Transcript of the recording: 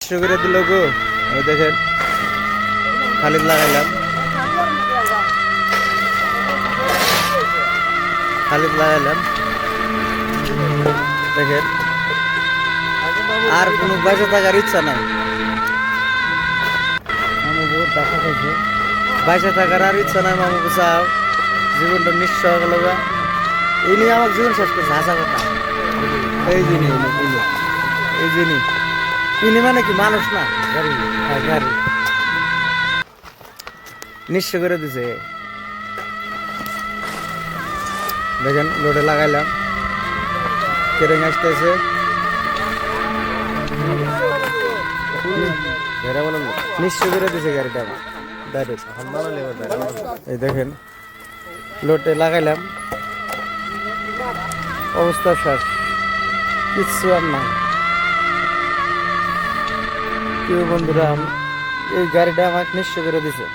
নিঃস্ব করে দিল গো। এই দেখেন খালিদ লাগাইলাম, খালিদ লাগাইলাম দেখেন। আর কোনো বেঁচে থাকার ইচ্ছা নাই, বেঁচে থাকার আর ইচ্ছা নাই। মামু চাও জীবনটা নিঃস্ব হয়ে গেল গা। এই নিয়ে আমার জীবন শেষ করছে হাসা কথা। এই জিনিস এই জিনিস ইনি মানে কি মানুষ না, গাড়ি গাড়ি নিঃস্ব করে দিছে। দেখেন লোডে লাগাইলাম, কেরেং আসতেছে। নিঃস্ব করে দিছে গাড়িটা আমার। এই দেখেন লোডে লাগাইলাম, অবস্থা শেষ, কিচ্ছু আর নাই। কেউ বন্ধুরা এই গাড়িটা আমাকে নিঃস্ব করে দিছে।